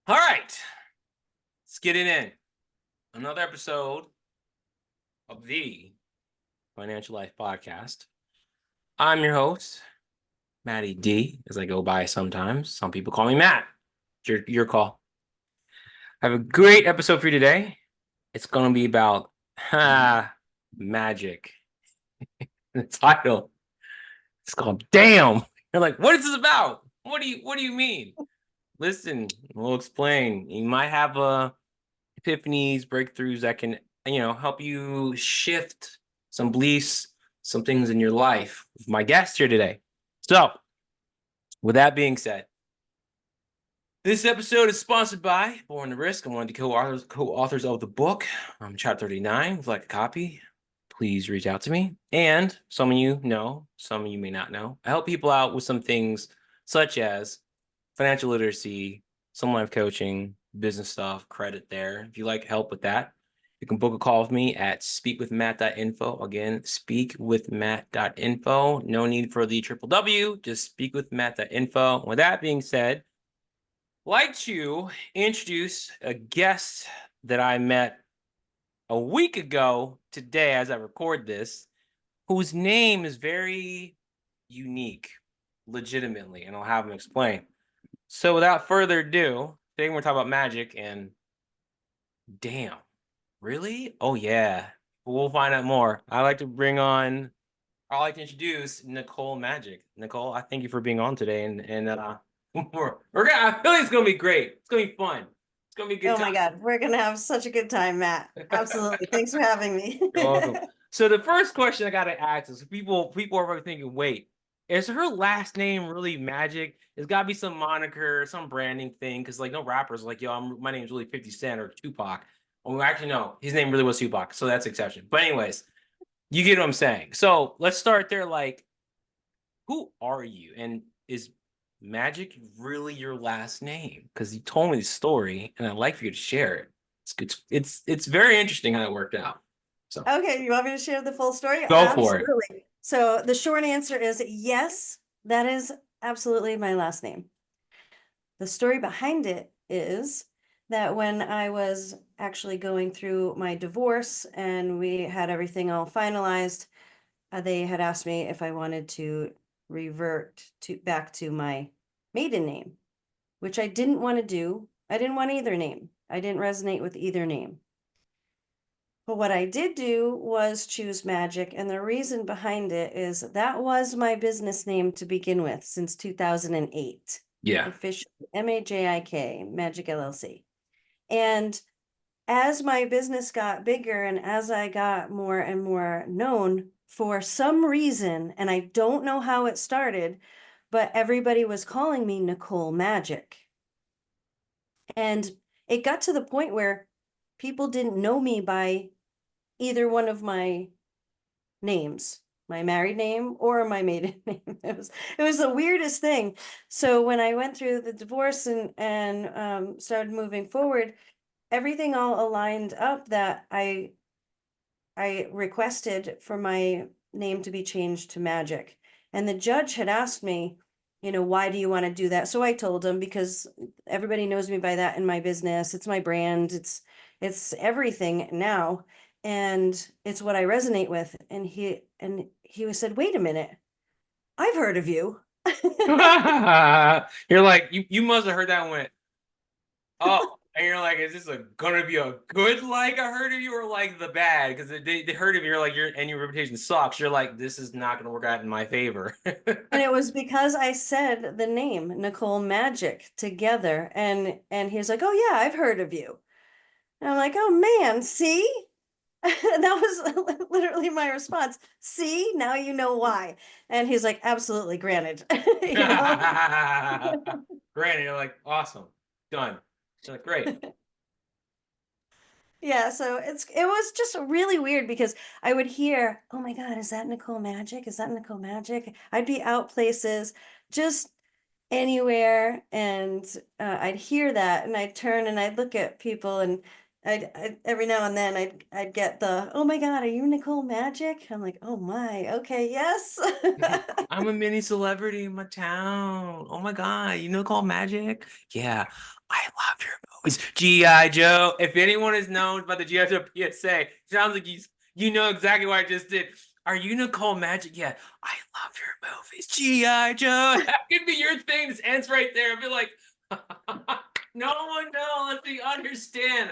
All right, let's get it in. Another episode of the Financial Life Podcast. I'm your host, Matty D, as I go by sometimes. Some people call me Matt. It's your call. I have a great episode for you today. It's going to be about magic. The title is called Damn. You're like, what is this about? What do you mean? Listen, we'll explain. You might have epiphanies, breakthroughs that can, help you shift some beliefs, some things in your life with my guest here today. So, with that being said, this episode is sponsored by Born to Risk. I'm one of the co-authors of the book. I'm Chapter 39. If you'd like a copy, please reach out to me. And some of you know, some of you may not know, I help people out with some things such as financial literacy, some life coaching, business stuff, credit there. If you like help with that, you can book a call with me at speakwithmatt.info. Again, speakwithmatt.info. No need for the www, just speakwithmatt.info. With that being said, I'd like to introduce a guest that I met a week ago today as I record this, whose name is very unique, legitimately, and I'll have him explain. So without further ado, today we're talking about magic and damn, really? Oh yeah. We'll find out more. I'd like to introduce Nicole Magic. Nicole, I thank you for being on today and I feel like it's gonna be great. It's gonna be fun. It's gonna be a good Oh time. my God, we're gonna have such a good time, Matt. Absolutely. Thanks for having me. You're welcome. So the first question I gotta ask is people are probably thinking, wait, is her last name really Magic? It's gotta be some moniker, some branding thing, because like no rappers like, yo, my name's really 50 Cent or Tupac. Well, actually, no, his name really was Tupac, so that's exception. But anyways, you get what I'm saying. So let's start there. Like, who are you? And is Magic really your last name? Because you told me the story, and I'd like for you to share it. It's very interesting how it worked out. So Okay, you want me to share the full story? go for it. Absolutely. So the short answer is yes, that is absolutely my last name. The story behind it is that when I was actually going through my divorce and we had everything all finalized, they had asked me if I wanted to revert back to my maiden name, which I didn't want to do. I didn't want either name. I didn't resonate with either name. But what I did do was choose Magic, and the reason behind it is that was my business name to begin with since 2008. Yeah. Officially, MAJIK, Magic LLC. And as my business got bigger and as I got more and more known, for some reason, and I don't know how it started, but everybody was calling me Nicole Magic. And it got to the point where people didn't know me by either one of my names, my married name or my maiden name. It was the weirdest thing. So when I went through the divorce and started moving forward, everything all aligned up that I requested for my name to be changed to Magic. And the judge had asked me, why do you want to do that? So I told him because everybody knows me by that in my business. It's my brand. It's everything now. And it's what I resonate with. And he said, wait a minute, I've heard of you. You're like, you must have heard that and went, oh, and you're like, is this gonna be a good like I heard of you or like the bad? Because they heard of you, you're like, your reputation sucks. You're like, this is not gonna work out in my favor. And it was because I said the name Nicole Magic together. And he was like, oh yeah, I've heard of you. And I'm like, oh man, see? And that was literally my response. See, now you know why. And he's like, absolutely, granted. Granted, you're like, awesome, done. You're like, great. Yeah, so it was just really weird because I would hear, oh my God, is that Nicole Magic? Is that Nicole Magic? I'd be out places, just anywhere, and I'd hear that and I'd turn and I'd look at people and Every now and then I'd get the, oh my God, are you Nicole Magic? I'm like, oh my, okay, yes. I'm a mini celebrity in my town. Oh my God, you know Nicole Magic? Yeah, I love your movies. G.I. Joe. If anyone is known by the G.I. Joe PSA, sounds like you know exactly what I just did. Are you Nicole Magic? Yeah, I love your movies. G.I. Joe. That could be your thing. This ends right there. I'd be like, no one knows. They understand.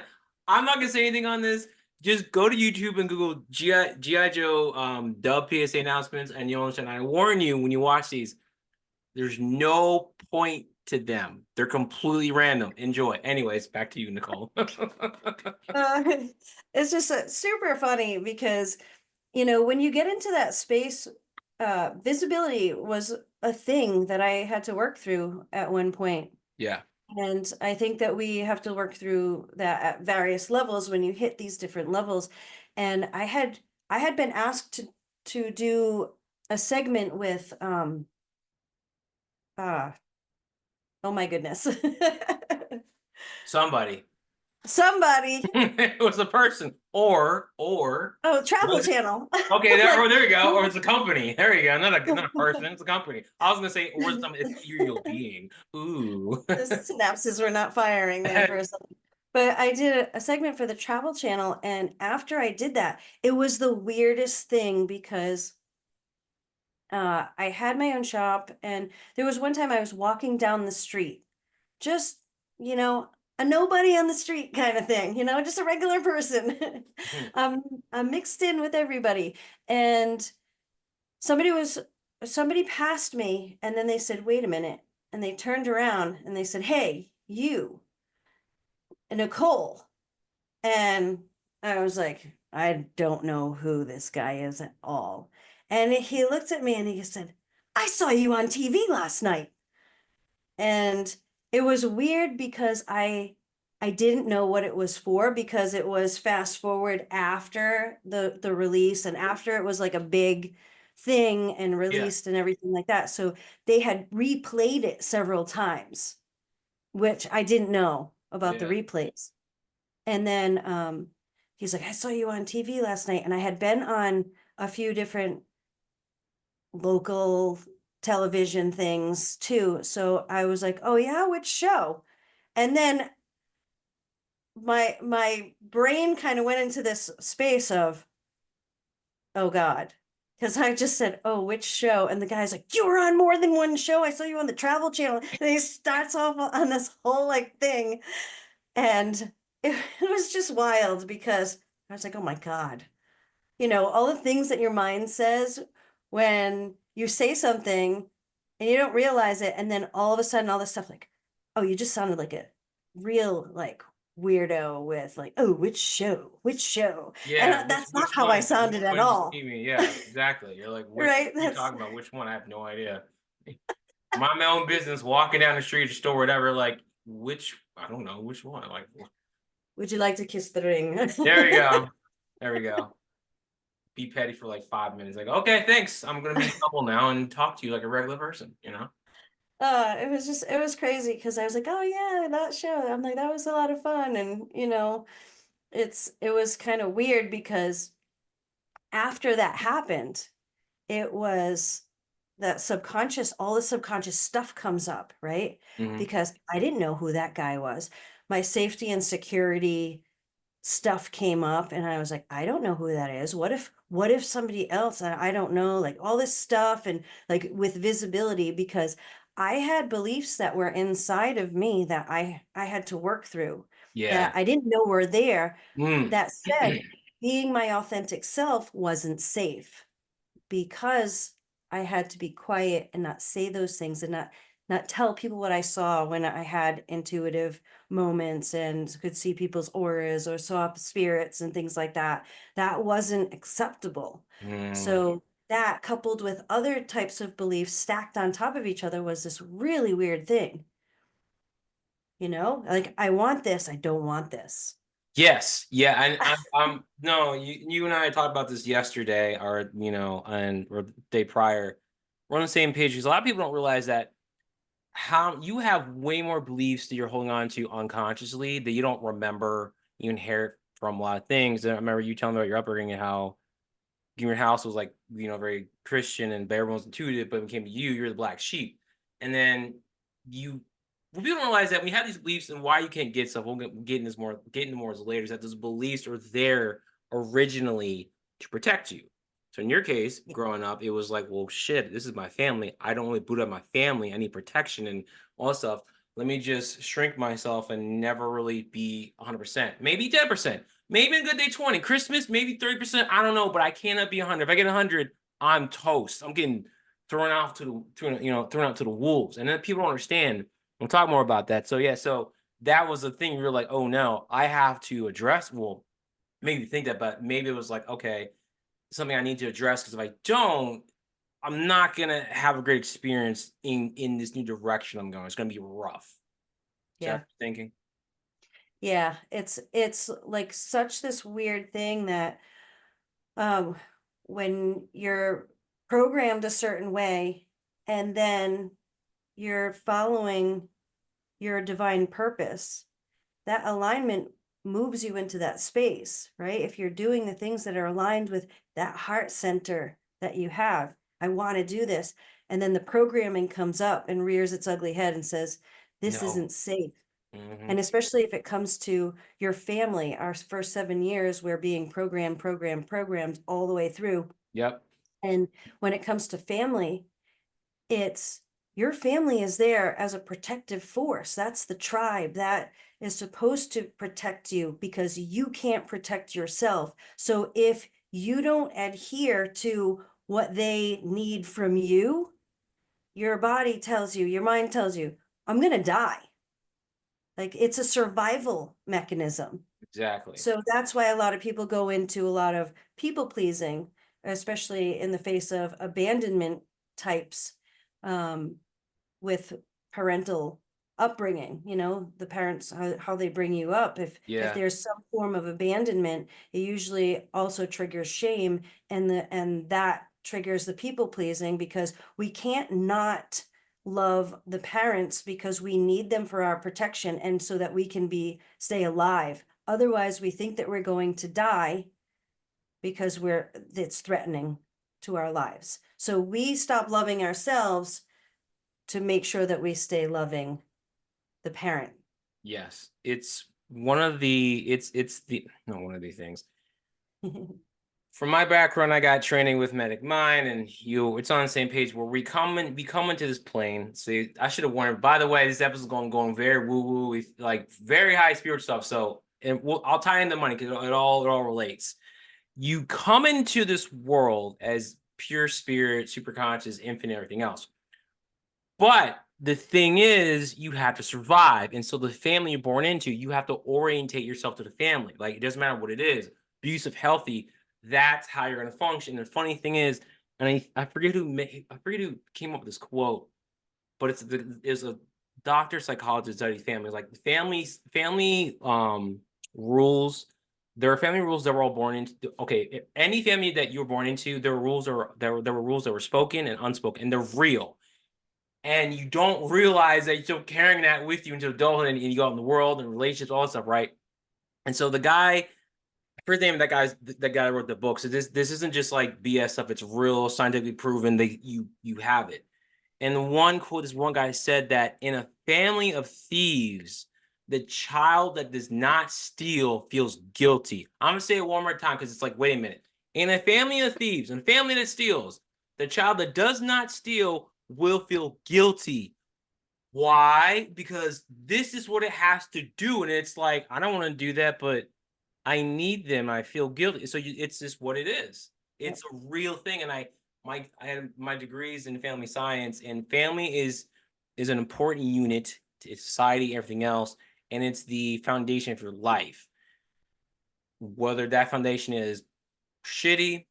I'm not gonna say anything on this. Just go to YouTube and Google GI Joe dub PSA announcements, and you'll understand. I warn you, when you watch these, there's no point to them. They're completely random. Enjoy. Anyways, back to you, Nicole. Uh, it's just super funny because, you know, when you get into that space, visibility was a thing that I had to work through at one point. Yeah. And I think that we have to work through that at various levels when you hit these different levels. And I had been asked to do a segment with uh oh my goodness. Somebody. Somebody. It was a person. Or Oh, Travel was it? Channel. Okay, Like there you go. Or it's a company. There you go. Not a person, it's a company. I was gonna say, or some ethereal being. Ooh. the synapses were not firing there for a second. But I did a segment for the Travel Channel, and after I did that, it was the weirdest thing because I had my own shop, and there was one time I was walking down the street, just, you know, a nobody on the street kind of thing, you know, just a regular person. um, I'm mixed in with everybody. And somebody was, somebody passed me, and then they said, wait a minute. And they turned around and they said, hey, you, Nicole. And I was like, I don't know who this guy is at all. And he looked at me and he said, I saw you on TV last night. And it was weird because I didn't know what it was for, because it was fast forward after the release and after it was like a big thing and Yeah. released and everything like that. So they had replayed it several times, which I didn't know about the Yeah. replays. And then he's like, I saw you on TV last night. And I had been on a few different local television things too. So I was like, oh yeah, which show? And then my brain kind of went into this space of, oh God. Because I just said, oh, which show? And the guy's like, you were on more than one show. I saw you on the Travel Channel. And he starts off on this whole like thing. And it was just wild because I was like, oh my God. You know, all the things that your mind says when you say something and you don't realize it. And then all of a sudden, all this stuff like, oh, you just sounded like a real like weirdo with like, oh, which show? Which show? And Yeah, that's not which how I one? Which sounded at one did you all. see me? Yeah, exactly. You're like, which Right? what are you That's, talking about? Which one? I have no idea. Mind my own business, walking down the street or store, whatever, like which I don't know which one. Like would you like to kiss the ring? there we go. There we go. Be petty for like 5 minutes. Like, okay, thanks. I'm gonna be humble now and talk to you like a regular person, you know? It was just, it was crazy because I was like, oh yeah, that show. I'm like, that was a lot of fun. And, you know, it was kind of weird because after that happened, it was that subconscious, all the subconscious stuff comes up, right? Mhm. Because I didn't know who that guy was. My safety and security stuff came up and I was like, I don't know who that is. What if somebody else, and I don't know, like all this stuff and like with visibility, because I had beliefs that were inside of me that I had to work through Yeah. that I didn't know were there. Mm. That said, being my authentic self wasn't safe because I had to be quiet and not say those things and not tell people what I saw when I had intuitive moments and could see people's auras or saw spirits and things like that. That wasn't acceptable. Mm. So that coupled with other types of beliefs stacked on top of each other was this really weird thing. You know, like I want this, I don't want this. Yes, yeah, and I'm no, you and I talked about this yesterday, or or the day prior. We're on the same page because a lot of people don't realize that how you have way more beliefs that you're holding on to unconsciously that you don't remember you inherit from a lot of things. And I remember you telling me about your upbringing and how your house was like, very Christian and everyone's intuitive, but when it came to you, you're the black sheep. And then you, well, people don't realize that when you have these beliefs and why you can't get stuff, we'll get into more as later, is that those beliefs are there originally to protect you. So in your case, growing up, it was like, well, shit, this is my family. I don't really boot up my family. I need protection and all that stuff. Let me just shrink myself and never really be 100%, maybe 10%. Maybe a good day 20. Christmas, maybe 30%. I don't know, but I cannot be 100. If I get 100, I'm toast. I'm getting thrown out thrown out to the wolves. And then people don't understand. We'll talk more about that. So yeah, so that was the thing. You're like, oh no, I have to address. Well, maybe think that, but maybe it was like, okay, something I need to address, because if I don't, I'm not gonna have a great experience in this new direction I'm going. It's gonna be rough. Is that Yeah. what you're thinking? Yeah. It's like such this weird thing that um when you're programmed a certain way and then you're following your divine purpose, that alignment moves you into that space, right? If you're doing the things that are aligned with that heart center that you have, I want to do this. And then the programming comes up and rears its ugly head and says, this No. isn't safe. Hmm. And especially if it comes to your family, our first 7 years, we're being programmed all the way through. Yep. And when it comes to family, it's your family is there as a protective force. That's the tribe that is supposed to protect you because you can't protect yourself. So if you don't adhere to what they need from you, your body tells you, your mind tells you, I'm going to die. Like it's a survival mechanism. Exactly. So that's why a lot of people go into a lot of people pleasing, especially in the face of abandonment types. Um, with parental upbringing, the parents, how they bring you up. If Yeah. there's some form of abandonment, it usually also triggers shame, and that triggers the people pleasing, because we can't not love the parents because we need them for our protection and so that we can stay alive. Otherwise, we think that we're going to die because it's threatening to our lives. So we stop loving ourselves to make sure that we stay loving the parent. Yes. It's one of the it's the no one of these things. From my background, I got training with Medic Mind, and it's on the same page where we come into this plane. See, I should have warned. By the way, this episode is going very woo woo, like very high spiritual stuff. So, and I'll tie in the money because it all relates. You come into this world as pure spirit, super conscious, infinite, everything else. But the thing is, you have to survive. And so the family you're born into, you have to orientate yourself to the family. Like, it doesn't matter what it is, abusive, healthy, that's how you're going to function. And the funny thing is, and I forget who came up with this quote, but it's a doctor psychologist studies families. Like the family rules. There are family rules that we're all born into. Okay, any family that you were born into, there were rules that were spoken and unspoken, and they're real, and you don't realize that you're still carrying that with you into adulthood, and you go out in the world and relationships, all that stuff, right? And so the guy, I forget the name of that guy that wrote the book. So this isn't just like BS stuff. It's real, scientifically proven that you have it. And the one quote, this one guy said that in a family of thieves, the child that does not steal feels guilty. I'm gonna say it one more time because it's like, wait a minute. In a family of thieves, in a family that steals, the child that does not steal will feel guilty. Why? Because this is what it has to do. And it's like, I don't want to do that, but I need them. I feel guilty. So it's just what it is. Yep. It's a real thing. And I had my degrees in family science, and family is an important unit to society, everything else, and it's the foundation for life. Whether that foundation is shitty,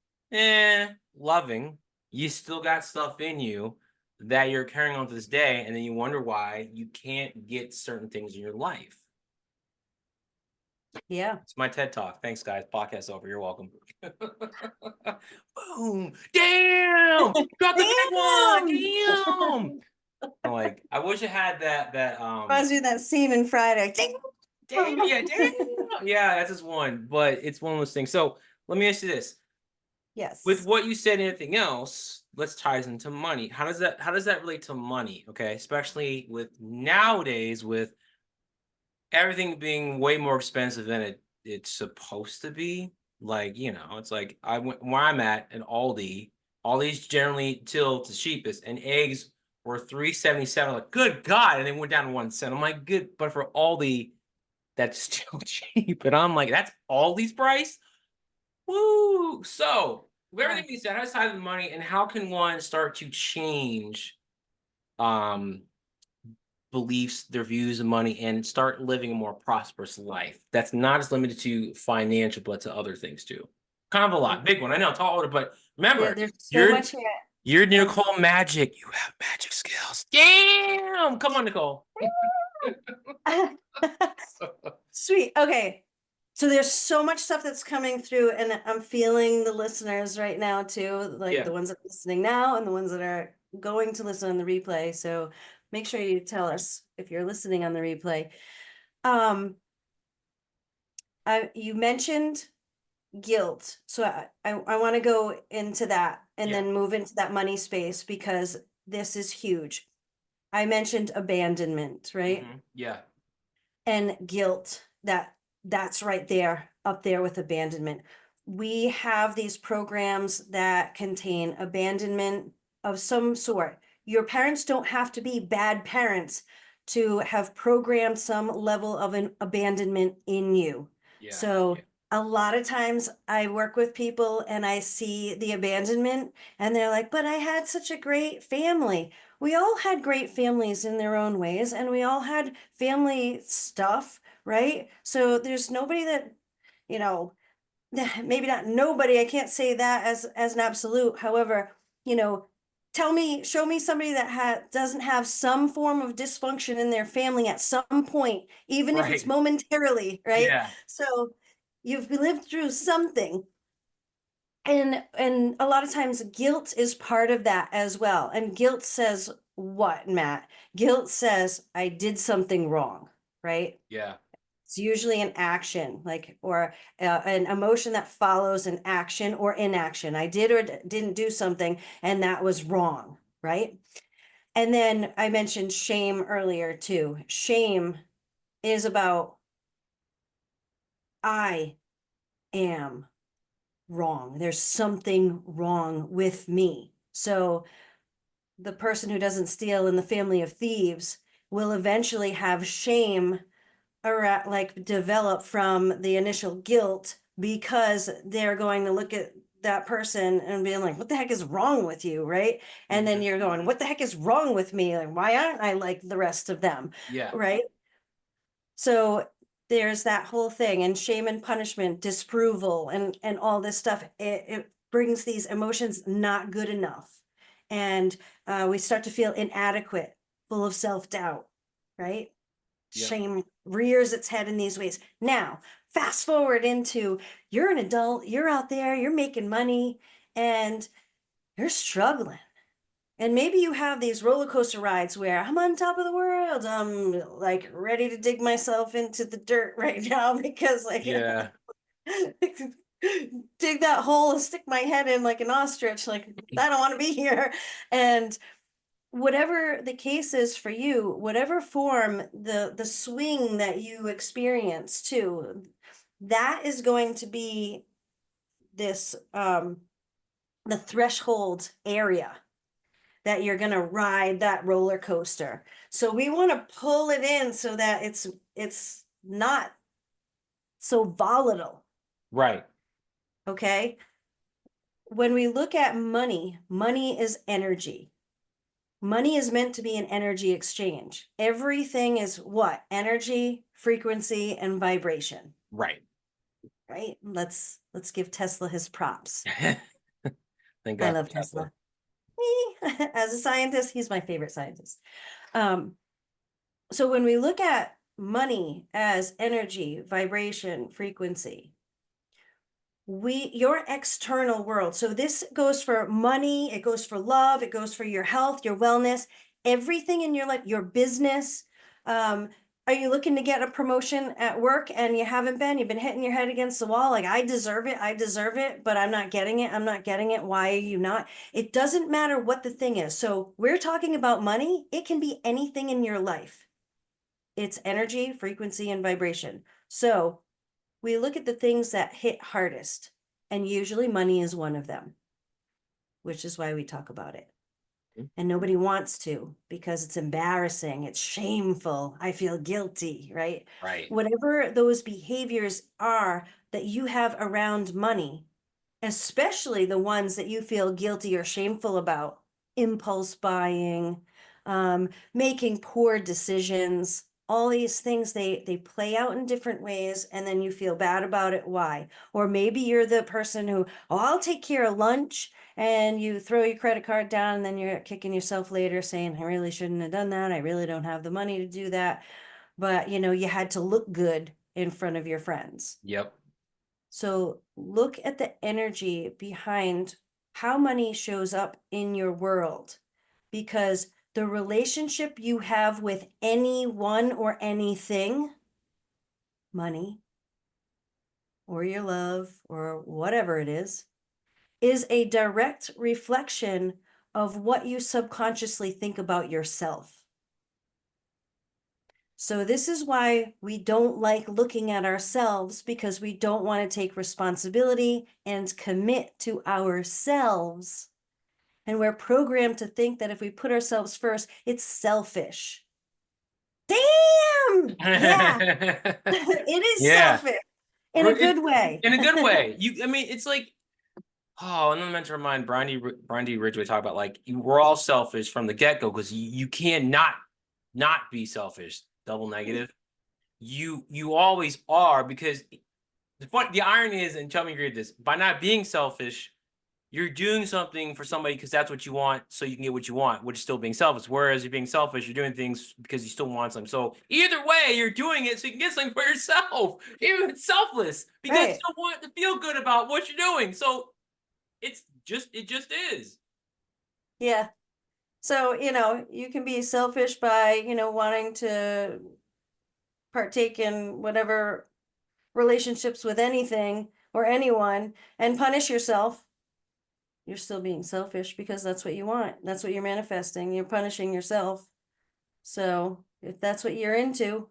loving, you still got stuff in you that you're carrying on to this day, and then you wonder why you can't get certain things in your life. Yeah. It's my TED Talk. Thanks, guys. Podcast over. You're welcome. Boom. Damn. Got the big one. Damn. I'm like, I wish I had that Reminds me of that scene in Friday. Ding! Damn, yeah, damn. Yeah, that's just one, but it's one of those things. So let me ask you this. With Yes. what you said and anything else, let's tie this into money. How does that relate to money? Okay. Especially with nowadays with everything being way more expensive than it's supposed to be. Like, it's like I went where I'm at an Aldi. Aldi's generally till the cheapest, and eggs were 3.77. Like, good God, and they went down to 1 cent. I'm like, good, but for Aldi, that's still cheap. And I'm like, that's Aldi's price? Woo! So, with Yeah. everything being said, outside of the money, and how can one start to change um beliefs, their views of money, and start living a more prosperous life that's not as limited to financial, but to other things too. Kind of a lot, big one. I know, tall order, but remember, There's so you're much here. you're And Nicole Magic. You have magic skills. Damn! Come on, Nicole. sweet. Okay. So there's so much stuff that's coming through, and I'm feeling the listeners right now too, like Yeah. the ones that are listening now and the ones that are going to listen on the replay. So make sure you tell us if you're listening on the replay. Um, you mentioned guilt, so I want to go into that and Yeah. then move into that money space because this is huge. I mentioned abandonment, right? Yeah. And guilt, that's right there up there with abandonment. We have these programs that contain abandonment of some sort. Your parents don't have to be bad parents to have programmed some level of an abandonment in you. Yeah. So Yeah. a lot of times I work with people and I see the abandonment and they're like, but I had such a great family. We all had great families in their own ways, and we all had family stuff, right? So there's nobody that, you know, maybe not nobody, I can't say that as an absolute. However, you know, show me somebody that doesn't have some form of dysfunction in their family at some point, even if it's Right. momentarily, right? Yeah. So you've lived through something, and a lot of times guilt is part of that as well. And guilt says what, Matt? Guilt says I did something wrong, right? Yeah. It's usually an action, like, or an emotion that follows an action or inaction. I did or didn't do something, and that was wrong, right? And then I mentioned shame earlier too. Shame is about I am wrong. There's something wrong with me. So the person who doesn't steal in the family of thieves will eventually have shame around, like, develop from the initial guilt, because they're going to look at that person and being like, what the heck is wrong with you, right? And then Mhm. you're going, what the heck is wrong with me? Like, why aren't I like the rest of them, Yeah. right? So there's that whole thing, and shame and punishment, disapproval, and all this stuff. It brings these emotions, not good enough, and we start to feel inadequate, full of self-doubt, right? Yep. Shame rears its head in these ways. Now, fast forward into, you're an adult, you're out there, you're making money, and you're struggling. And maybe you have these roller coaster rides where I'm on top of the world. I'm like ready to dig myself into the dirt right now because, like, Yeah. dig that hole and stick my head in like an ostrich. Like, I don't want to be here. And whatever the case is for you, whatever form the swing that you experience too, that is going to be this the threshold area that you're going to ride that roller coaster. So we want to pull it in so that it's not so volatile, Right. okay? When we look at money, money is energy. Money is meant to be an energy exchange. Everything is what? Energy, frequency, and vibration, Right. right? Let's give Tesla his props. Thank I God love for Tesla. Tesla. As a scientist, he's my favorite scientist. Um, so when we look at money as energy, vibration, frequency, your external world. So this goes for money, it goes for love, it goes for your health, your wellness, everything in your life, your business. Um, Are you looking to get a promotion at work and you haven't been? You've been hitting your head against the wall like, I deserve it, but I'm not getting it. I'm not getting it. Why are you not? It doesn't matter what the thing is. So we're talking about money. It can be anything in your life. It's energy, frequency, and vibration. So we look at the things that hit hardest, and usually money is one of them, which is why we talk about it. And nobody wants to because it's embarrassing, it's shameful, I feel guilty, right? Right. Whatever those behaviors are that you have around money, especially the ones that you feel guilty or shameful about, impulse buying, making poor decisions, all these things, they play out in different ways, and then you feel bad about it. Why? Or maybe you're the person who, oh, I'll take care of lunch, and you throw your credit card down, and then you're kicking yourself later saying, I really shouldn't have done that. I really don't have the money to do that. But you had to look good in front of your friends. Yep. So look at the energy behind how money shows up in your world, because the relationship you have with anyone or anything, money or your love or whatever it is a direct reflection of what you subconsciously think about yourself. So this is why we don't like looking at ourselves, because we don't want to take responsibility and commit to ourselves. And we're programmed to think that if we put ourselves first, it's selfish. Damn! Yeah, it is Yeah. selfish in a good way. In a good way. I mean, it's like, oh, another mentor of mine, Brandy Ridgway, talk about like we're all selfish from the get-go because you can't not be selfish. Double negative. You always are, because the irony is, and tell me you agree with this, by not being selfish, you're doing something for somebody because that's what you want, so you can get what you want, which is still being selfish. Whereas you're being selfish, you're doing things because you still want something. So either way, you're doing it so you can get something for yourself. Even if it's selfless, because you Right. don't want to feel good about what you're doing. So it just is. Yeah. So, you can be selfish by, wanting to partake in whatever relationships with anything or anyone and punish yourself. You're still being selfish because that's what you want. That's what you're manifesting. You're punishing yourself. So if that's what you're into,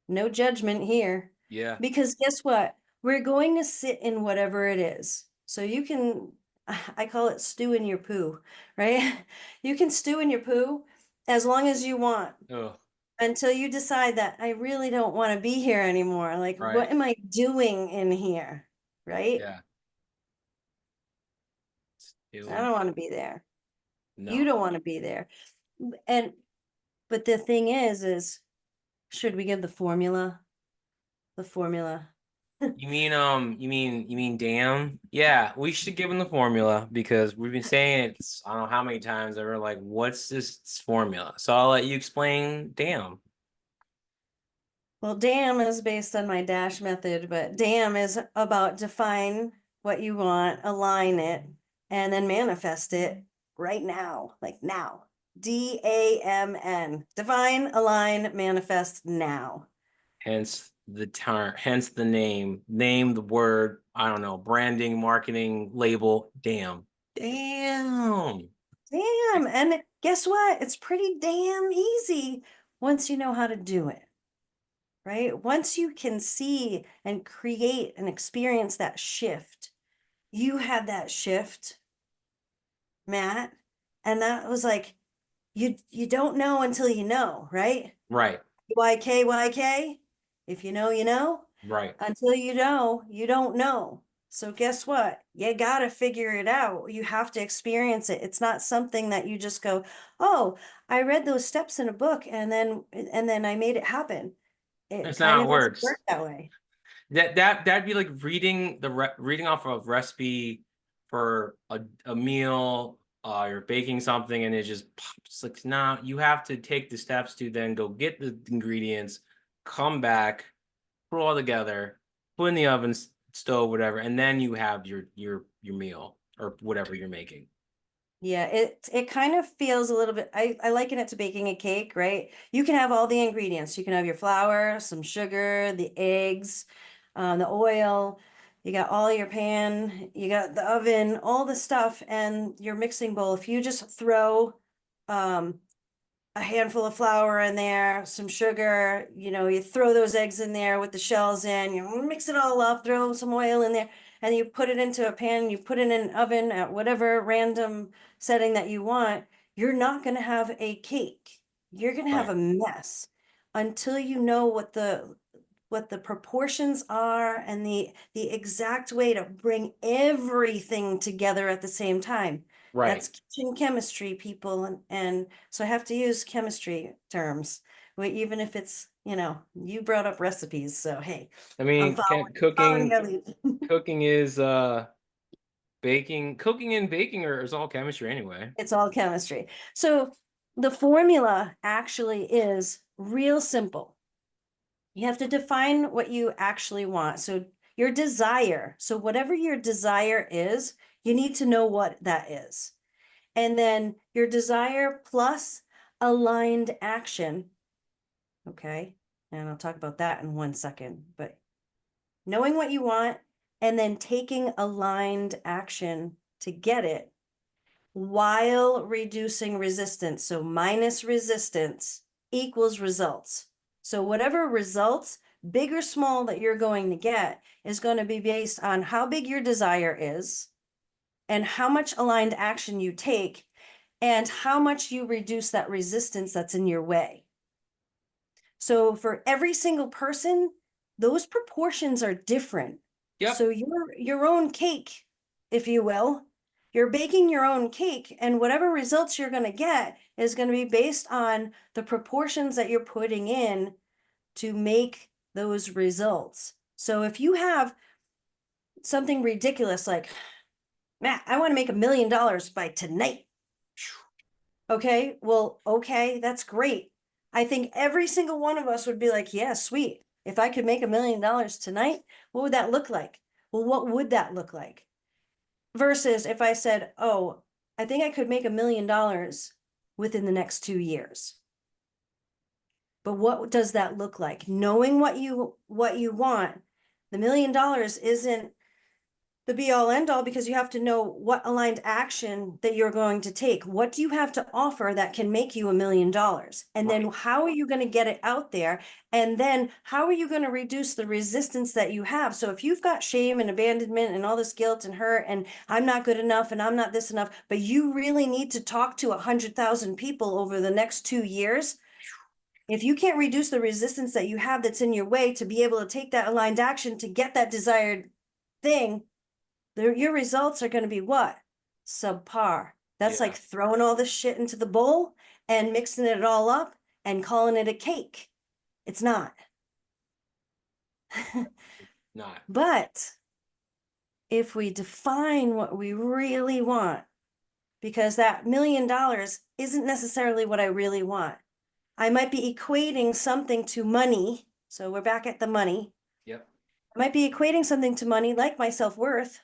no judgment here. Yeah. Because guess what? We're going to sit in whatever it is. So you can, I call it stew in your poo, right? You can stew in your poo as long as you want, Oh, until you decide that I really don't want to be here anymore. Like, right. what am I doing in here? Right? Yeah. I Doing don't want to be there. You no. don't want to be there. And, but the thing should we give the formula? The formula. You mean damn? Yeah, we should give them the formula because we've been saying it, I don't know how many times that we're like, what's this formula? So I'll let you explain damn. Well, DAM is based on my dash method, but DAM is about define what you want, align it, and then manifest it right now, like now. DAMN. Define, align, manifest now. Hence the term, hence the name. Name the word, I don't know, branding, marketing, label, damn. Damn. Damn. And guess what? It's pretty damn easy once you know how to do it, right? Once you can see and create and experience that shift, you had that shift, Matt, and that was like, you don't know until you know, right? Right, YK. If you know, you know. right. Until you know, you don't know. So guess what? You got to figure it out. You have to experience it. It's not something that you just go, "Oh, I read those steps in a book and then I made it happen." It That's kind not of how it doesn't works. work that way. That'd be like reading off of recipe for a meal. You're baking something and it just pops. Like, nah, you have to take the steps to then go get the ingredients, come back, put it all together, put in the oven, stove, whatever, and then you have your meal or whatever you're making. Yeah, it kind of feels a little bit, I liken it to baking a cake, right? You can have all the ingredients. You can have your flour, some sugar, the eggs, the oil, you got all your pan, you got the oven, all the stuff, and your mixing bowl. If you just throw um a handful of flour in there, some sugar, you throw those eggs in there with the shells in, you mix it all up, throw some oil in there, and you put it into a pan, you put it in an oven at whatever random setting that you want, you're not going to have a cake. You're going to have Right. a mess until you know what the proportions are and the exact way to bring everything together at the same time. Right. That's kitchen chemistry, people, and so I have to use chemistry terms, even if it's, you brought up recipes, so hey, I I'm mean, following your lead. cooking is baking, cooking and baking is all chemistry anyway. It's all chemistry. So the formula actually is real simple. You have to define what you actually want. So your desire. So whatever your desire is, you need to know what that is. And then your desire plus aligned action. Okay. And I'll talk about that in 1 second. But knowing what you want and then taking aligned action to get it while reducing resistance. So minus resistance equals results. So whatever results, big or small, that you're going to get is going to be based on how big your desire is and how much aligned action you take and how much you reduce that resistance that's in your way. So for every single person, those proportions are different. Yep. So your own cake, if you will, you're baking your own cake, and whatever results you're going to get is going to be based on the proportions that you're putting in to make those results. So if you have something ridiculous like, Matt, I want to make $1 million by tonight. Okay, well, okay, that's great. I think every single one of us would be like, yeah, sweet. If I could make $1 million tonight, what would that look like? Well, what would that look like? Versus if I said, oh, I think I could make $1 million within the next 2 years. But what does that look like? Knowing what you want, the $1 million isn't the be all end all, because you have to know what aligned action that you're going to take. What do you have to offer that can make you $1 million? And then Right. how are you going to get it out there? And then how are you going to reduce the resistance that you have? So if you've got shame and abandonment and all this guilt and hurt and I'm not good enough and I'm not this enough, but you really need to talk to 100,000 people over the next 2 years. If you can't reduce the resistance that you have that's in your way to be able to take that aligned action to get that desired thing, your results are going to be what? Subpar. That's Yeah. like throwing all this shit into the bowl and mixing it all up and calling it a cake. It's not. Not. But if we define what we really want, because that $1 million isn't necessarily what I really want. I might be equating something to money. So we're back at the money. Yep. I might be equating something to money like my self-worth,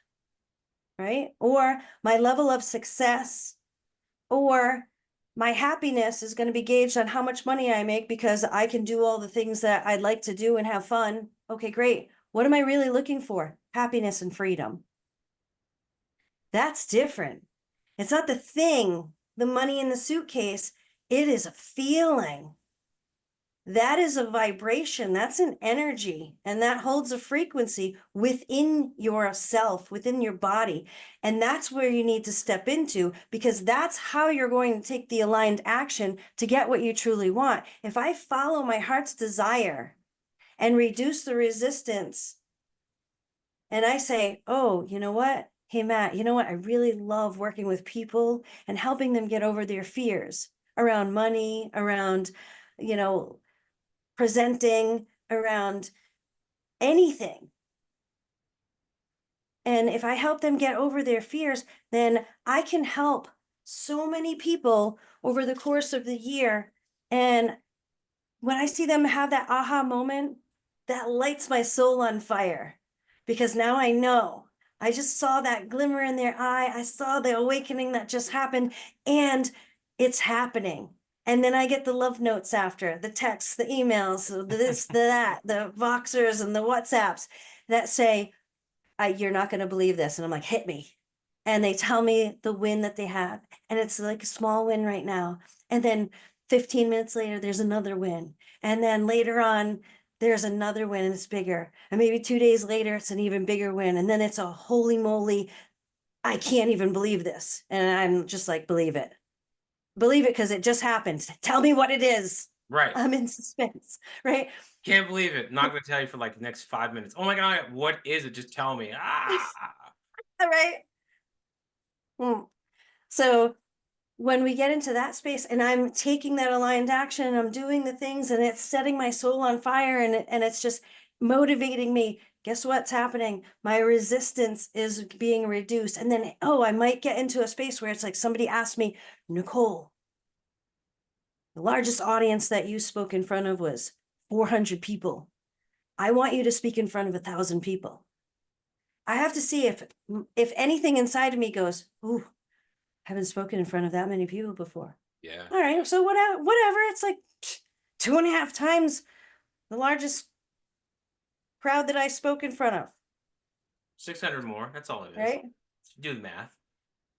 right? Or my level of success, or my happiness is going to be gauged on how much money I make because I can do all the things that I'd like to do and have fun. Okay, great. What am I really looking for? Happiness and freedom. That's different. It's not the thing, the money in the suitcase. It is a feeling. That is a vibration, that's an energy, and that holds a frequency within yourself, within your body. And that's where you need to step into, because that's how you're going to take the aligned action to get what you truly want. If I follow my heart's desire and reduce the resistance, and I say, oh, you know what? Hey, Matt, you know what? I really love working with people and helping them get over their fears around money, around, you know, presenting, around anything. And if I help them get over their fears, then I can help so many people over the course of the year. And when I see them have that aha moment, that lights my soul on fire, because now I know I just saw that glimmer in their eye. I saw the awakening that just happened, and it's happening. And then I get the love notes after, the texts, the emails, the this, the that, the Voxers and the WhatsApps that say, you're not going to believe this. And I'm like, hit me. And they tell me the win that they have. And it's like a small win right now. And then 15 minutes later, there's another win. And then later on, there's another win and it's bigger. And maybe 2 days later, it's an even bigger win. And then it's a holy moly, I can't even believe this. And I'm just like, believe it. Believe it because it just happened. Tell me what it is. Right. I'm in suspense, right? Can't believe it. Not gonna tell you for like the next 5 minutes. Oh my god, what is it? Just tell me. All right. So when we get into that space and I'm taking that aligned action and I'm doing the things and it's setting my soul on fire and it's just motivating me, guess what's happening? My resistance is being reduced. And then, I might get into a space where it's like somebody asked me, Nicole, the largest audience that you spoke in front of was 400 people. I want you to speak in front of 1,000 people. I have to see if anything inside of me goes, ooh, haven't spoken in front of that many people before. Yeah. All right. So whatever. It's like 2.5 times the largest crowd that I spoke in front of. 600 more. That's all it is. Right. Do the math.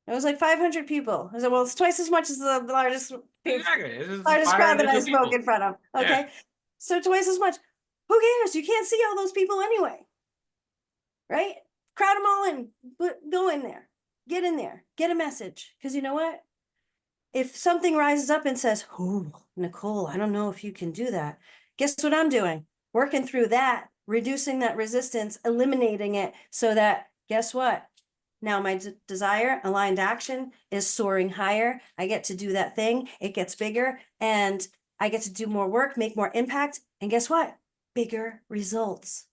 It was like 500 people. I said, well, it's twice as much as the largest, Exactly. largest crowd that I spoke people. in front of. Okay. Yeah. So twice as much. Who cares? You can't see all those people anyway. Right? Crowd them all in. Go in there. Get in there. Get a message. Because you know what? If something rises up and says, oh, Nicole, I don't know if you can do that. Guess what I'm doing? Working through that, reducing that resistance, eliminating it so that, guess what? Now my desire, aligned action is soaring higher. I get to do that thing. It gets bigger and I get to do more work, make more impact. And guess what? Bigger results.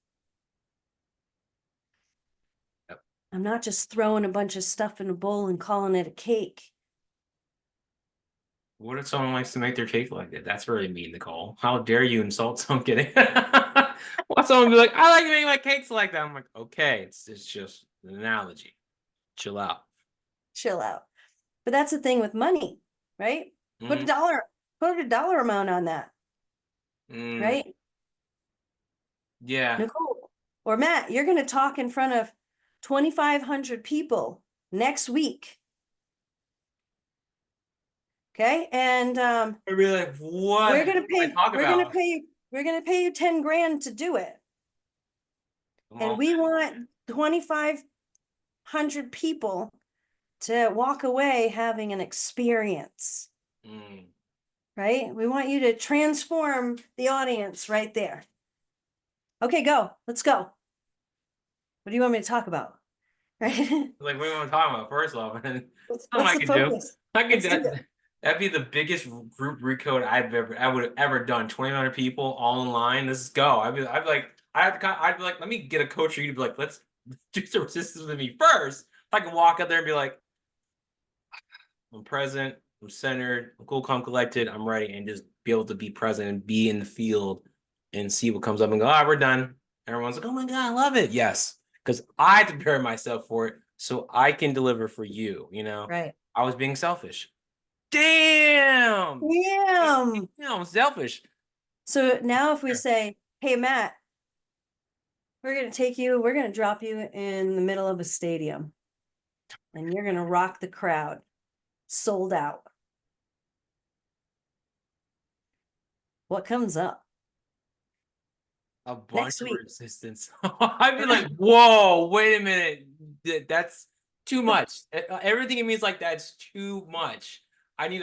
Yep. I'm not just throwing a bunch of stuff in a bowl and calling it a cake. What if someone likes to make their cake like that? That's really mean, Nicole. How dare you insult someone kidding? Why someone be like, I like making my cakes like that? I'm like, okay, it's just an analogy. Chill out. Chill out. But that's the thing with money, right? Put a dollar amount on that. Right? Yeah. Nicole or Matt, you're going to talk in front of 2,500 people next week. Okay. And I'd be like, what? We're going to pay you 10 grand to do it. And we want 2,500 people to walk away having an experience. Right? We want you to transform the audience right there. Okay, go. Let's go. What do you want me to talk about? Right? Like, what do you want to talk about? First off, and what's the focus? That'd be the biggest group recode I would have ever done. 2,900 people all online. Let's go. I'd be like, let me get a coach for you to be like, let's do some resistance with me first. I can walk out there and be like, I'm present, I'm centered, I'm cool, calm, collected, I'm ready, and just be able to be present and be in the field and see what comes up and go, we're done. Everyone's like, oh my God, I love it. Yes. Because I had to prepare myself for it so I can deliver for you, Right. I was being selfish. Damn. I'm selfish. So now if we say, hey, Matt, we're going to drop you in the middle of a stadium and you're going to rock the crowd, sold out. What comes up? A bunch of resistance. I'd be like, whoa, wait a minute. That's too much. Everything in me is like, that's too much. I need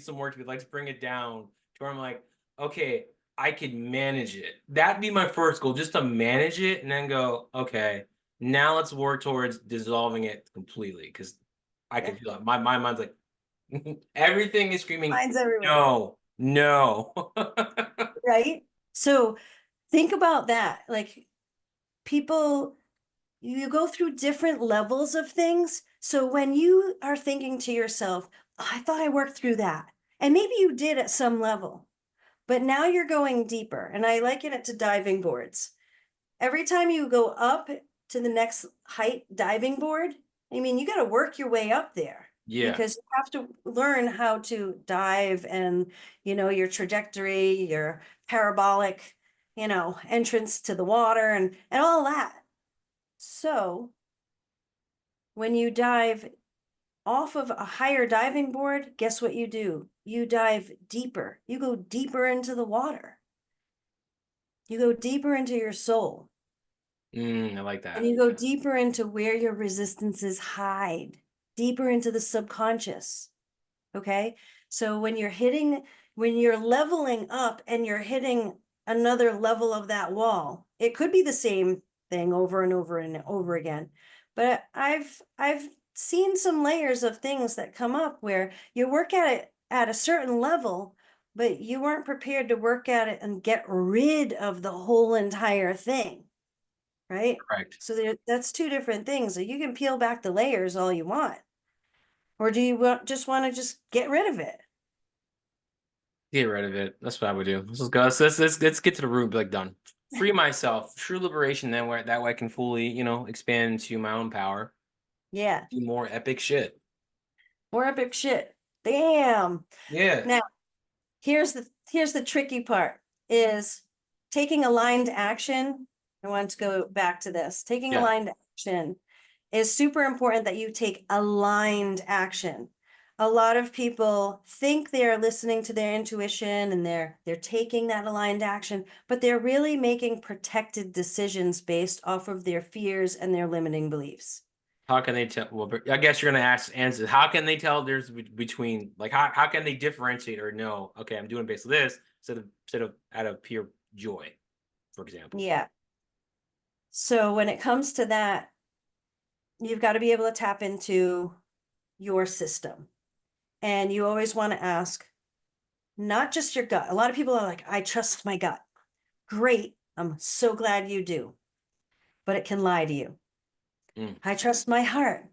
some work to be like, let's bring it down to where I'm like, okay, I can manage it. That'd be my first goal, just to manage it and then go, okay, now let's work towards dissolving it completely. Cause I can feel it. My mind's like, everything is screaming, no. Right? So think about that. Like people, you go through different levels of things. So when you are thinking to yourself, I thought I worked through that. And maybe you did at some level, but now you're going deeper. And I liken it to diving boards. Every time you go up to the next height diving board, I mean, you got to work your way up there Yeah. because you have to learn how to dive and, your trajectory, your parabolic, entrance to the water and all that. So when you dive off of a higher diving board, guess what you do? You dive deeper. You go deeper into the water. You go deeper into your soul. I like And that. you go deeper into where your resistances hide, deeper into the subconscious. Okay. So when you're leveling up and you're hitting another level of that wall, it could be the same thing over and over and over again. But I've seen some layers of things that come up where you work at it at a certain level, but you weren't prepared to work at it and get rid of the whole entire thing. Right? Correct. So that's two different things. So you can peel back the layers all you want. Or do you just want to just get rid of it? Get rid of it. That's what I would do. Let's go. Let's get to the root. Be like, done. Free myself. True liberation. Then where that way I can fully, expand into my own power. Yeah. Do more epic shit. More epic shit. Damn. Yeah. Now, here's the tricky part is taking aligned action. I want to go back to this. Taking Yeah. aligned action is super important that you take aligned action. A lot of people think they're listening to their intuition and they're taking that aligned action, but they're really making protected decisions based off of their fears and their limiting beliefs. How can they tell? Well, I guess you're gonna answer. How can they tell there's between like how can they differentiate or know? Okay, I'm doing based on this instead of out of pure joy, for example. Yeah. So when it comes to that, you've got to be able to tap into your system. And you always want to ask, not just your gut. A lot of people are like, I trust my gut. Great. I'm so glad you do. But it can lie to you. I trust my heart.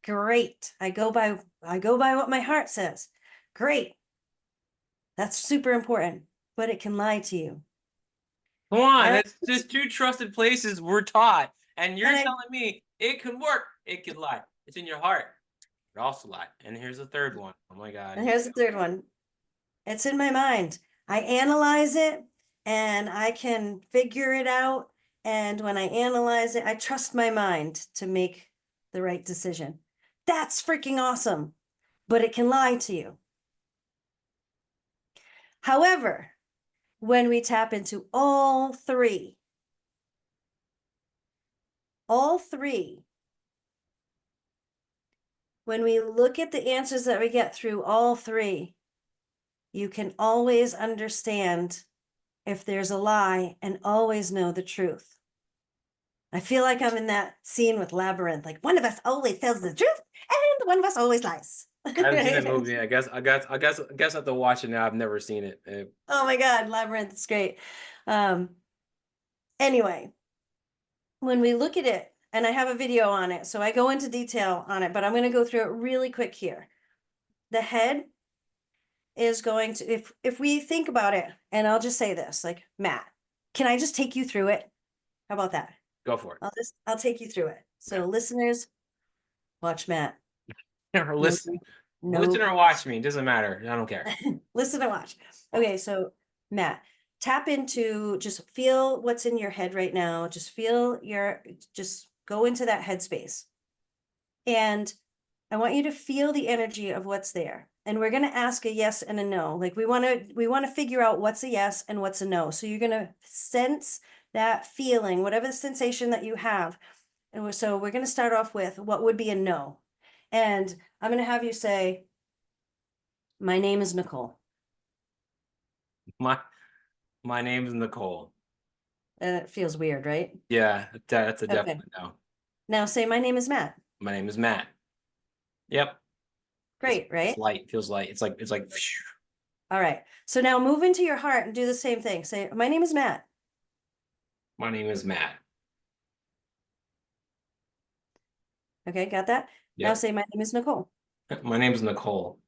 Great. I go by what my heart says. Great. That's super important, but it can lie to you. Come on, And that's just two trusted places we're taught, and you're I telling me it can work, it can lie. It's in your heart. It also lie. And here's the third one. Oh my God. and here's the third one. It's in my mind. I analyze it and I can figure it out. And when I analyze it, I trust my mind to make the right decision. That's freaking awesome, but it can lie to you. However, when we tap into all three, when we look at the answers that we get through all three, you can always understand if there's a lie and always know the truth. I feel like I'm in that scene with Labyrinth, like one of us always tells the truth and one of us always lies. I haven't seen that movie. I guess I have to watch it now. I've never seen it. Oh my God, Labyrinth is great. Anyway, when we look at it, and I have a video on it, so I go into detail on it, but I'm going to go through it really quick here. The head is going to, if we think about it, and I'll just say this, like, Matt, can I just take you through it? How about that? Go for it. I'll take you through it. So listeners, watch Matt. Or listen. No. Listen or watch me. It doesn't matter. I don't care. Listen and watch. Okay, so Matt, tap into, just feel what's in your head right now. Just go into that headspace. And I want you to feel the energy of what's there. And we're going to ask a yes and a no. Like we want to figure out what's a yes and what's a no. So you're going to sense that feeling, whatever the sensation that you have. And so we're going to start off with what would be a no. And I'm going to have you say, my name is Nicole. My name is Nicole. It feels weird, right? Yeah, that's a definite no. Now say, my name is Matt. My name is Matt. Yep. Great, right? It's light. Feels light. It's like. All right. So now move into your heart and do the same thing. Say, my name is Matt. My name is Matt. Okay, got that? Yep. Now say, my name is Nicole. My name is Nicole.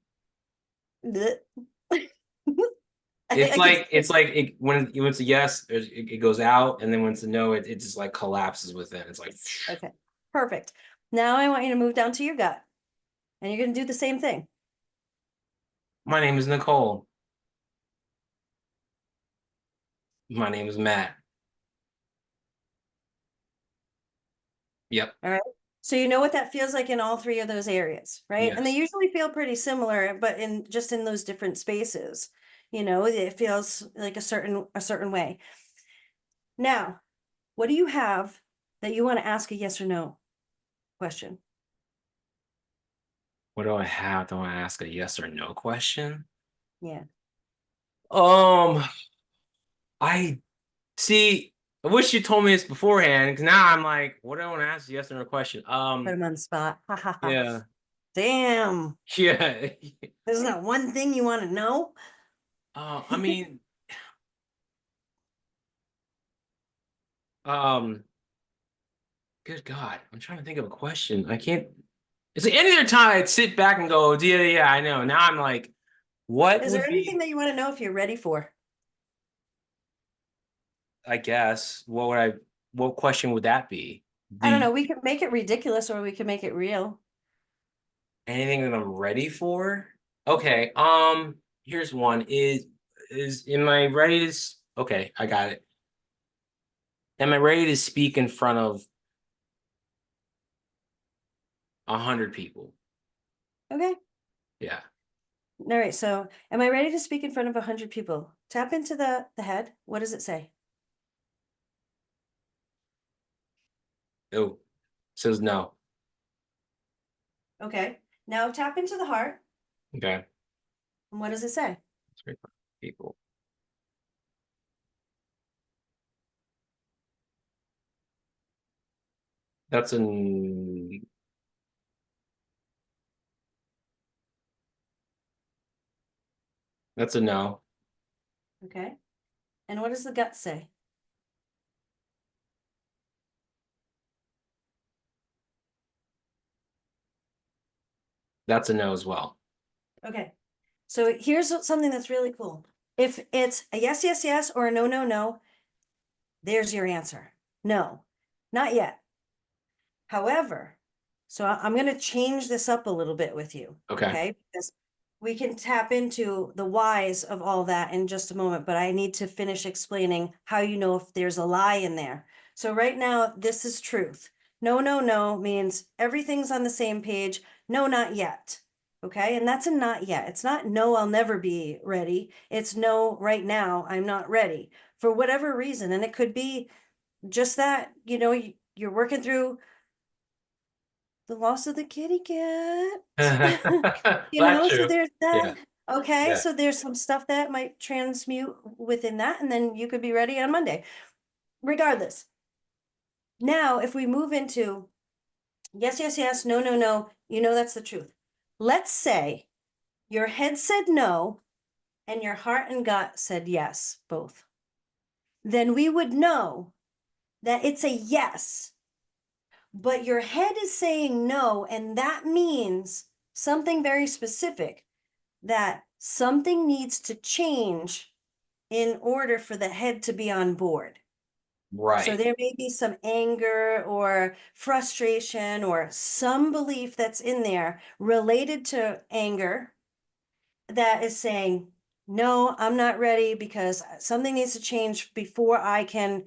It's I can like when it's a yes, it goes out, and then when it's a no, it just like collapses within. It's like okay, perfect. Now I want you to move down to your gut, and you're going to do the same thing. my name is Nicole. My name is Matt. Yep. All right. So you know what that feels like in all three of those areas, right? And they Yes. usually feel pretty similar, but in just in those different spaces, it feels like a certain way. Now, what do you have that you want to ask a yes or no question? What do I have? Do I ask a yes or no question? Yeah. Um, I see. I wish you told me this beforehand, because now I'm like, what do I want to ask? A yes or no question. Put them on the spot. Ha ha ha. Yeah, Damn. yeah. There's not one thing you want to know. I mean, um, good God, I'm trying to think of a question. I can't. It's like any other time I'd sit back and go, yeah, yeah, I know. Now I'm like, what Is would there anything be? that you want to know if you're ready for? I guess what would I? What question would that be? I don't The know. We could make it ridiculous or we could make it real. anything that I'm ready for? Okay. Here's one. Am I ready to? Okay, I got it. Am I ready to speak in front of 100 people? Okay. Yeah. All right. So, am I ready to speak in front of 100 people? Tap into the head. What does it say? Oh, says no. Okay. Now tap into the heart. Okay. And what does it say? 3 people. That's an. That's a no. Okay. And what does the gut say? That's a no as well. Okay. So here's something that's really cool. If it's a yes, yes, yes, or a no, no, no, there's your answer. No, not yet. However, so I'm going to change this up a little bit with you, Okay. okay? Because we can tap into the whys of all that in just a moment, but I need to finish explaining how you know if there's a lie in there. So right now, this is truth. No, no, no means everything's on the same page. No, not yet. Okay. And that's a not yet. It's not no, I'll never be ready. It's no, right now, I'm not ready for whatever reason. And it could be just that, you're working through the loss of the kitty cat. That's So true. there's that. Yeah. Okay, Yeah. so there's some stuff that might transmute within that, and then you could be ready on Monday. Regardless, now if we move into yes, yes, yes, no, no, no, that's the truth. Let's say your head said no, and your heart and gut said yes, both. Then we would know that it's a yes, but your head is saying no, and that means something very specific, that something needs to change in order for the head to be on board. So Right. there may be some anger or frustration or some belief that's in there related to anger that is saying, no, I'm not ready because something needs to change before I can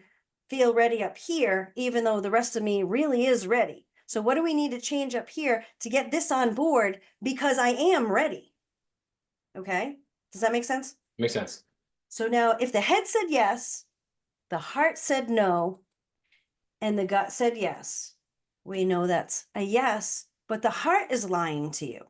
feel ready up here, even though the rest of me really is ready. So, what do we need to change up here to get this on board because I am ready? Okay. Does that make sense? Makes sense. So now, if the head said yes, the heart said no, and the gut said yes, we know that's a yes, but the heart is lying to you.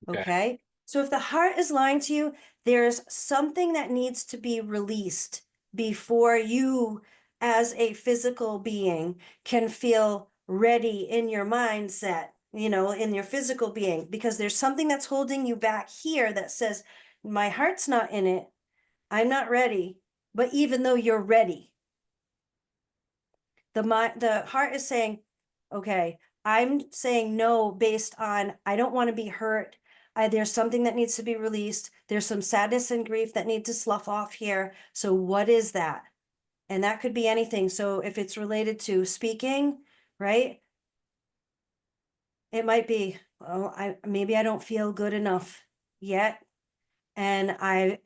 Okay. Okay. So if the heart is lying to you, there's something that needs to be released before you, as a physical being, can feel ready in your mindset, in your physical being, because there's something that's holding you back here that says, my heart's not in it. I'm not ready. But even though you're ready, the heart is saying, okay, I'm saying no based on I don't want to be hurt. there's something that needs to be released. There's some sadness and grief that need to slough off here. So what is that? And that could be anything. So if it's related to speaking, right? It might be, oh, maybe I don't feel good enough yet. And I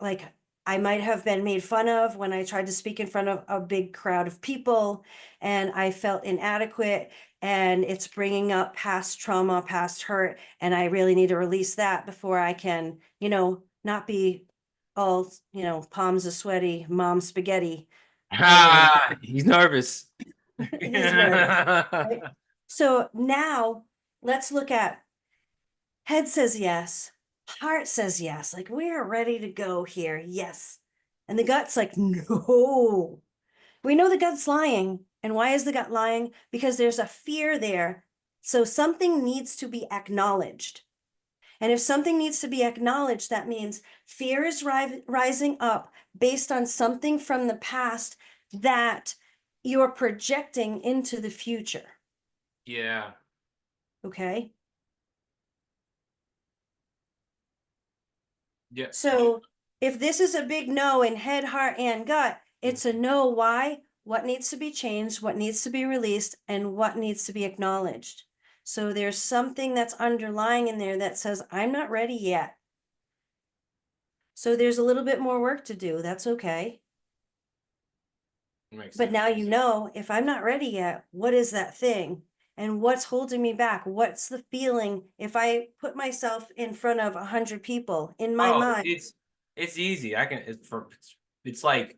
might have been made fun of when I tried to speak in front of a big crowd of people, and I felt inadequate, and it's bringing up past trauma, past hurt, and I really need to release that before I can, not be all, palms are sweaty, mom spaghetti all over the place. He's nervous. He's nervous, right? So now let's look at head says yes, heart says yes, like we are ready to go here. Yes. And the gut's like, no. We know the gut's lying. And why is the gut lying? Because there's a fear there. So something needs to be acknowledged. And if something needs to be acknowledged, that means fear is rising up based on something from the past that you're projecting into the future. Yeah. Okay. Yeah. So if this is a big no in head, heart, and gut, it's a no. Why? What needs to be changed, what needs to be released, and what needs to be acknowledged. So there's something that's underlying in there that says, I'm not ready yet. So there's a little bit more work to do. That's okay. Makes But sense. now you know, if I'm not ready yet, what is that thing? And what's holding me back? What's the feeling if I put myself in front of 100 people in my Oh, mind? it's easy. It's like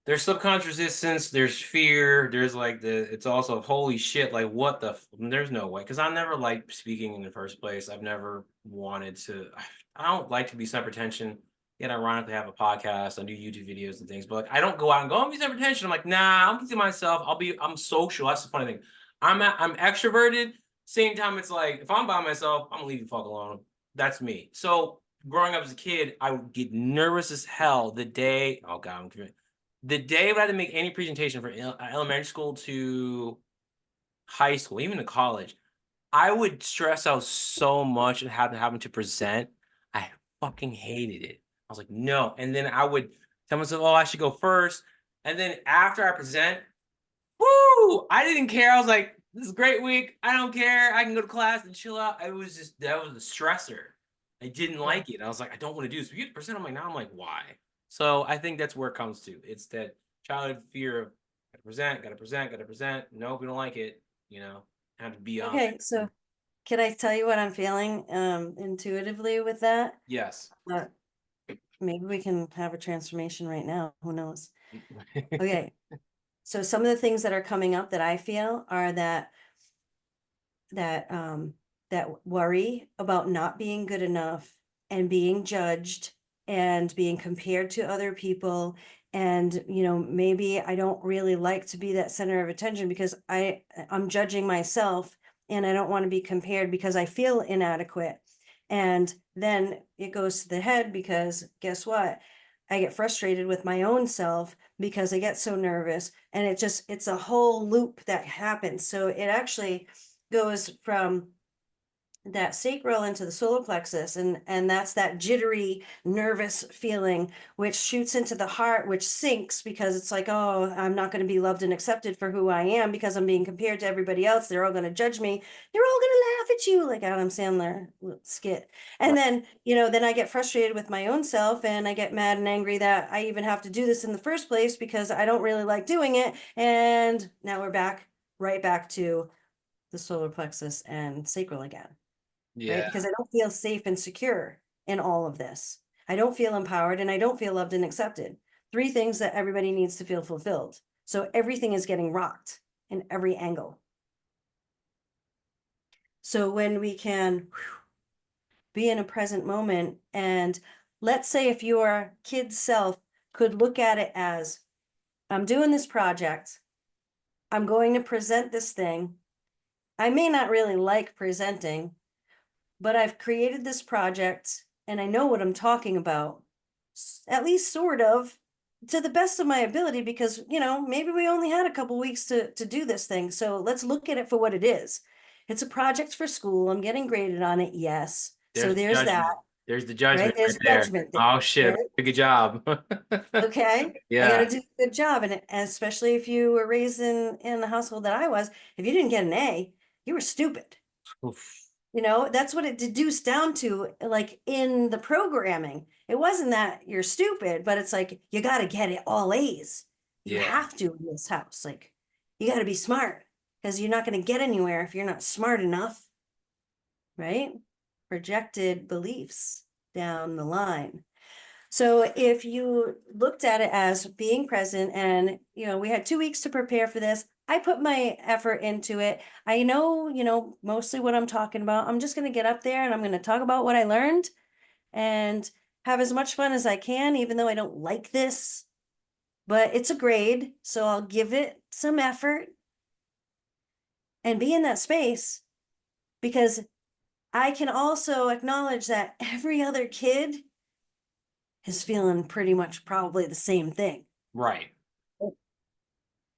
there's subconscious resistance, there's fear, there's like it's also holy shit, like what there's no way. Because I never liked speaking in the first place. I've never wanted to, I don't like to be center attention. Yet ironically I have a podcast, I do YouTube videos and things, but like I don't go out and go, I'm be center attention. I'm like, nah, I'm to myself. I'm social. That's the funny thing. I'm extroverted. Same time, it's like if I'm by myself, I'm gonna leave the fuck alone. That's me. So growing up as a kid, I would get nervous as hell the day. Oh god, I'm convinced the day I had to make any presentation from elementary school to high school, even to college, I would stress out so much and having to present. I fucking hated it. I was like, no. And then I would tell myself, oh, I should go first. And then after I present, woo, I didn't care. I was like, this is a great week. I don't care. I can go to class and chill out. It was just, that was a stressor. I didn't like it. I was like, I don't want to do this. But you present, I'm like, now I'm like, why? So I think that's where it comes to. It's that childhood fear of gotta present, gotta present, gotta present. Nope, we don't like it. Have to be on. Okay, so can I tell you what I'm feeling intuitively with that? Yes. Maybe we can have a transformation right now. Who knows? Okay. So some of the things that are coming up that I feel are that worry about not being good enough and being judged and being compared to other people. And, maybe I don't really like to be that center of attention because I'm judging myself and I don't want to be compared because I feel inadequate. And then it goes to the head because guess what? I get frustrated with my own self because I get so nervous and it's a whole loop that happens. So it actually goes from that sacral into the solar plexus, and that's that jittery nervous feeling which shoots into the heart, which sinks because it's like, oh, I'm not going to be loved and accepted for who I am because I'm being compared to everybody else. They're all going to judge me. They're all going to laugh at you, like Adam Sandler skit. And then then I get frustrated with my own self and I get mad and angry that I even have to do this in the first place because I don't really like doing it. And now we're right back to the solar plexus and sacral again, right? Yeah. Because I don't feel safe and secure in all of this. I don't feel empowered and I don't feel loved and accepted. Three things that everybody needs to feel fulfilled. So everything is getting rocked in every angle. So when we can be in a present moment, and let's say if your kid's self could look at it as, I'm doing this project, I'm going to present this thing. I may not really like presenting, but I've created this project and I know what I'm talking about, at least sort of, to the best of my ability, because maybe we only had a couple weeks to do this thing. So let's look at it for what it is. It's a project for school. I'm getting graded on it. Yes. So There's the there's that, judgment. There's the right? judgment There's right there. judgment there, Oh shit, right? good job. Okay. I got Yeah. to do a good job. And especially if you were raised in the household that I was, if you didn't get an A, you were stupid. Oof. You know, that's what it deduced down to, like in the programming. It wasn't that you're stupid, but it's like you got to get it all A's. You Yeah. have to in this house. Like you got to be smart because you're not going to get anywhere if you're not smart enough, right? Projected beliefs down the line. So if you looked at it as being present and, you know, we had 2 weeks to prepare for this, I put my effort into it. I know, you know, mostly what I'm talking about. I'm just going to get up there and I'm going to talk about what I learned and have as much fun as I can, even though I don't like this, but it's a grade. So I'll give it some effort and be in that space because I can also acknowledge that every other kid is feeling pretty much probably the same thing. Right.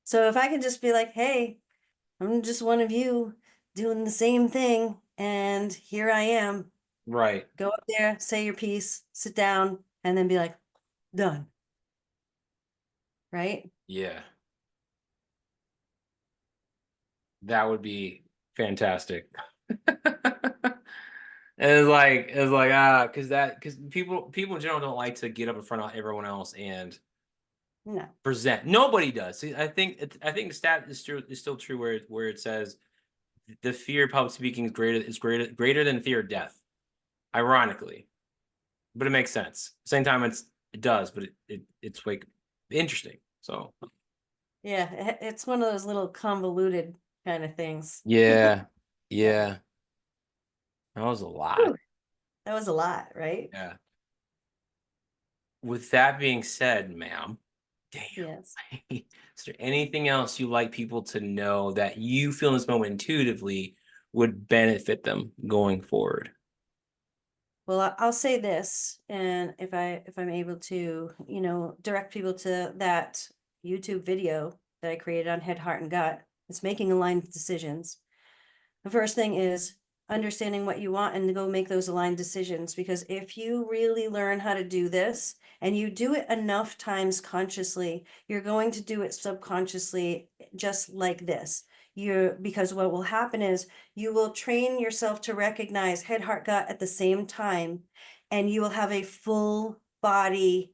So if I can just be like, hey, I'm just one of you doing the same thing, and here I am, Right. go up there, say your piece, sit down, and then be like, done. Right? Yeah. That would be fantastic. Because people in general don't like to get up in front of everyone else and No. present. Nobody does. See, I think the stat is still true where it says the fear of public speaking is greater than fear of death. Ironically, but it makes sense. Same time, it does, but it's like interesting. So Yeah, it's one of those little convoluted kind of things. yeah, Yeah. yeah, that was a lot. Whew, that was a lot, right? Yeah. With that being said, ma'am, damn. Yes. Is there anything else you like people to know that you feel in this moment intuitively would benefit them going forward? Well, I'll say this, and if I'm able to, you know, direct people to that YouTube video that I created on Head, Heart, and Gut, it's making aligned decisions. The first thing is understanding what you want and to go make those aligned decisions. Because if you really learn how to do this and you do it enough times consciously, you're going to do it subconsciously, just like this. Because what will happen is you will train yourself to recognize head, heart, gut at the same time, and you will have a full body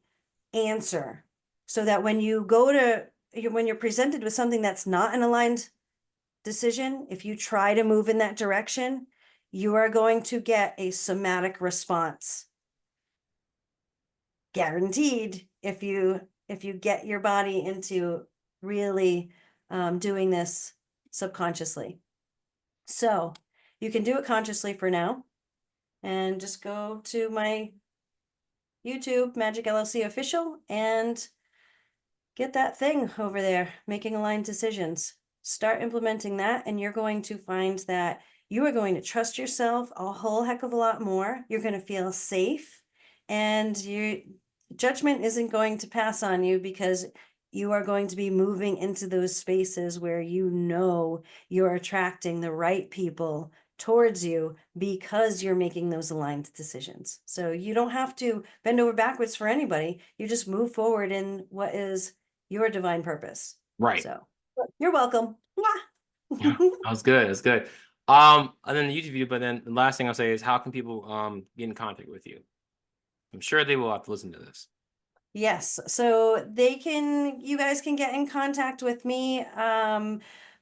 answer. So that when when you're presented with something that's not an aligned decision, if you try to move in that direction, you are going to get a somatic response. Guaranteed, if you get your body into really doing this subconsciously. So you can do it consciously for now, and just go to my YouTube, Magic LLC Official, and get that thing over there, making aligned decisions. Start implementing that, and you're going to find that you are going to trust yourself a whole heck of a lot more. You're going to feel safe, and your judgment isn't going to pass on you because you are going to be moving into those spaces where you know you're attracting the right people towards you because you're making those aligned decisions. So you don't have to bend over backwards for anybody. You just move forward in what is your divine purpose. Right. So you're welcome. Yeah, that was good. That's good. And then the YouTube video, but then the last thing I'll say is how can people get in contact with you? I'm sure they will have to listen to this. Yes, so you guys can get in contact with me.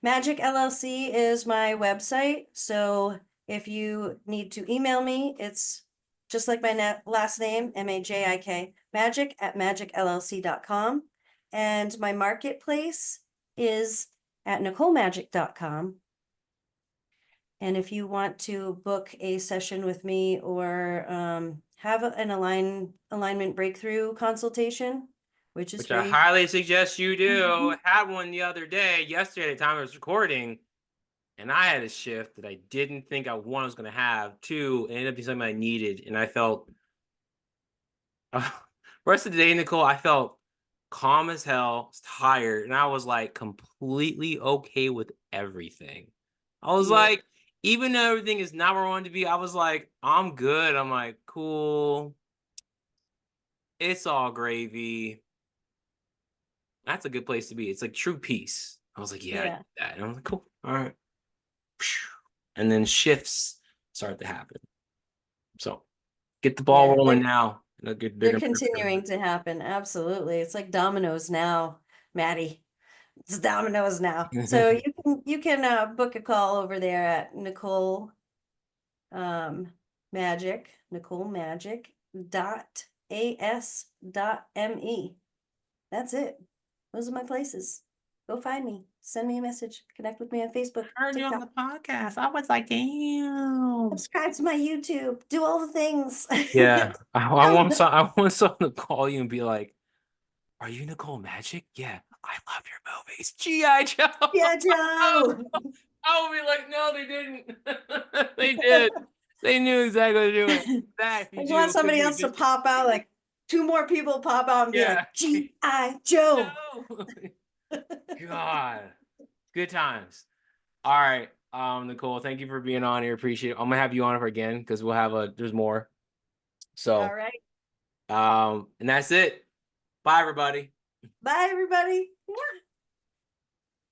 Magic LLC is my website. So if you need to email me, it's just like my last name, Majik, magic@magicllc.com. And my marketplace is at NicoleMagic.com. And if you want to book a session with me or have an alignment breakthrough consultation, which is Which I free. highly suggest you do. I had one the other day, yesterday, at the time I was recording, and I had a shift that I didn't think was going to have. Two, it ended up being something I needed, and I felt rest of the day, Nicole, I felt calm as hell, tired, and I was like completely okay with everything. I was Yeah. like, even though everything is not where I wanted to be, I was like, I'm good. I'm like, cool. It's all gravy. That's a good place to be. It's like true peace. I was like, yeah, I Yeah. did that. And I was like, cool. All right. And then shifts start to happen. So get the ball Yeah. rolling now. They'll get They're bigger. continuing to happen. Absolutely. It's like dominoes now, Maddie. It's dominoes now. So you can book a call over there at Nicole Magic, Nicole Magic .as.me. That's it. Those are my places. Go find me. Send me a message. Connect with me on Facebook, Heard you on TikTok. the podcast. I was like, damn. Subscribe to my YouTube. Do all the things. Yeah. I Oh, want some I want someone to call you and be like, are you Nicole Magic? Yeah. I love your movies. G.I. Joe. yeah, Joe. I would be like, no, they didn't. They did. They knew exactly what to do. I Exactly, just want Jew, because somebody you else to did. pop out, like two more people pop out and be Yeah. like, G.I. Joe. No. God. Good times. All right. Nicole, thank you for being on here. Appreciate it. I'm gonna have you on for again because we'll have there's more. All So, right. and that's it. Bye, everybody. Bye, everybody.